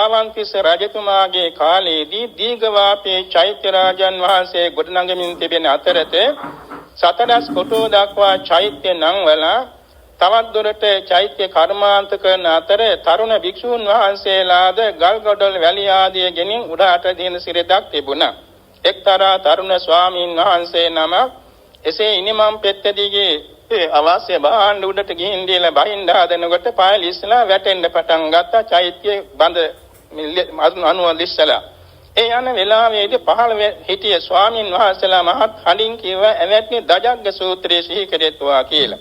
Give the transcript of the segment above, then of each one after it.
අවන්තිස්ස රජතුමාගේ කාලයේදී දීඝවාපේ චෛත්‍ය රාජන් වහන්සේ ගොඩනගමින් තිබෙන අතරතේ සතරස් කොටුව දක්වා චෛත්‍ය නංවල තවත් දුරට චෛත්‍ය කර්මාන්ත කරන අතර තරුණ භික්ෂූන් වහන්සේලාද ගල්ගොඩවල වැලි ආදී ගෙනින් උඩට දින සිරදක් තිබුණා. එක්තරා තරුණ ස්වාමීන් වහන්සේ නමක් එසේ ඉනිමම් පෙත්තේදී අවශ්‍ය භාණ්ඩ උඩට ගිහින් දීලා බහින්න හදනකොට පායල ඉස්සලා වැටෙන්න පටන් ගත්තා. චෛත්‍ය බඳ අනුව ලිස්සලා ඒ යන වෙලාවේදී පහළ හිටිය ස්වාමීන් වහන්සේලා මහත් හඬින් කිව්ව එවැනි දජග්ග සූත්‍රයේ සිහි කෙරෙත්වා කියලා.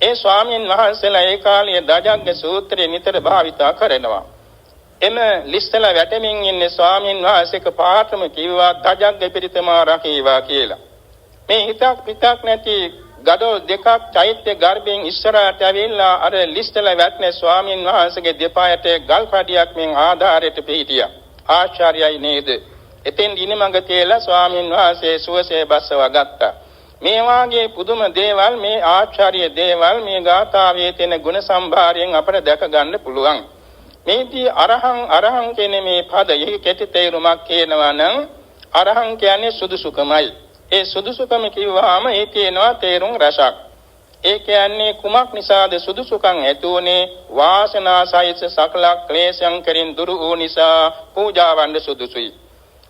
ඒ ස්වාමීන් වහන්සේලා ඒ කාලයේ දජග්ග සූත්‍රය නිතර භාවිතා කරනවා. එම ලිස්සලා වැටෙමින් ඉන්නේ ස්වාමීන් වහන්සේක පාඨම කිව්වා දජග්ග පිරිතමා රකීවා කියලා. මේ හිතක් පිටක් නැති ගඩොල් දෙකක් චෛත්‍ය ගර්භයෙන් ඉස්සරහට ඇවිල්ලා අර ලිස්සලා වැටෙන ස්වාමීන් වහන්සේගේ දෙපායට ගල් කඩියක් මෙන් ආධාරයට පිහිටියා. ආචාර්යයි නේද? එතෙන් ඉනිමඟ කියලා ස්වාමීන් වහන්සේ සුවසේ බස්සවා ගත්තා. මේ වාගේ පුදුම දේවල් මේ ආචාර්ය දේවල් මේ ගාථාවේ තියෙන ගුණ සම්භාරයෙන් අපට දැක ගන්න පුළුවන්. මේදී අරහං කියන මේ පදයේ කෙටි තේරුමක් කියනවා නම් අරහං කියන්නේ සුදුසුකමයි. ඒ සුදුසුකම කිව්වහම ඒ තියෙනවා තේරුම් රසක්. ඒ කියන්නේ කුමක් නිසාද සුදුසුකම් ඇති වුනේ? වාසනාසයිස සකල ක්ලේශයන් කෙරින් දුරු වූ නිසා පූජාවන්ද සුදුසුයි.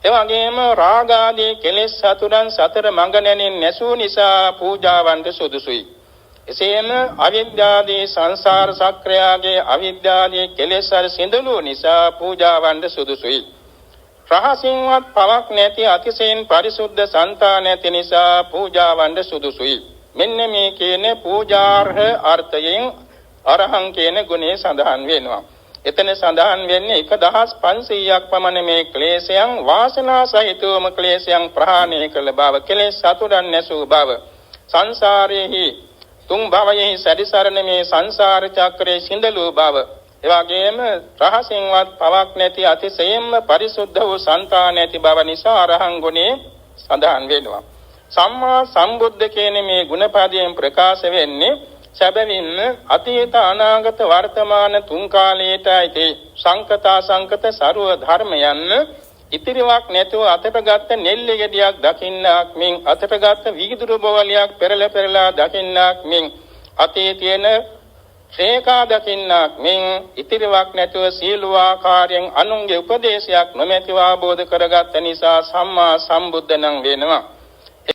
එවැගේම රාග ආදී කෙලෙස් සතුරන් සතර මඟ නැනින් නැසූ නිසා පූජාවන්ද සුදුසුයි. එසේම අවිද්‍යාදී සංසාර සක්‍රයාගේ අවිද්‍යාදී කෙලෙස් අර සිඳලු නිසා පූජාවන්ද සුදුසුයි. රහසින්වත් පවක් නැති අතිශයින් පරිසුද්ධ සංතාන නැති නිසා පූජාවන්ද සුදුසුයි. මෙන්න මේ කියන පූජාර්හ අර්ථයෙන් අරහං කියන ගුණය සඳහන් වෙනවා. එතන සඳහන් වෙන්නේ 1500ක් පමණ මේ ක්ලේශයන් වාසනා සහිතවම ක්ලේශයන් ප්‍රහාණය කළ බව, කෙලෙස් සතුරන් නැසූ බව, සංසාරයේහි තුන් භවයෙහි සැරිසරන මේ සංසාර චක්‍රයේ සිඳලූ බව, එවාගෙම රහසින්වත් පවක් නැති අතිශයින්ම පරිසුද්ධ වූ සංතාන නැති බව නිසා අරහං ගුණේ සඳහන් වෙනවා. සම්මා සම්බුද්ධ කියන මේ ගුණපදයෙන් ප්‍රකාශ වෙන්නේ සැබවින්ම අතීත අනාගත වර්තමාන තුන් කාලයටයි සංකතා සංකත ਸਰව ධර්මයන් ඉතිරිවක් නැතුව අතට ගත්ත නෙල්ලි ගෙඩියක් දකින්නක් මින් අතට ගත්ත වීදුරු බෝවලියක් පෙරලා දකින්නක් මින් අතීතයේන ශේකා දකින්නක් මින් ඉතිරිවක් නැතුව සීලව ආකාරයෙන් අනුන්ගේ උපදේශයක් නොමැතිව ආબોධ කරගත් නිසා සම්මා සම්බුද්ධ නම් වෙනවා.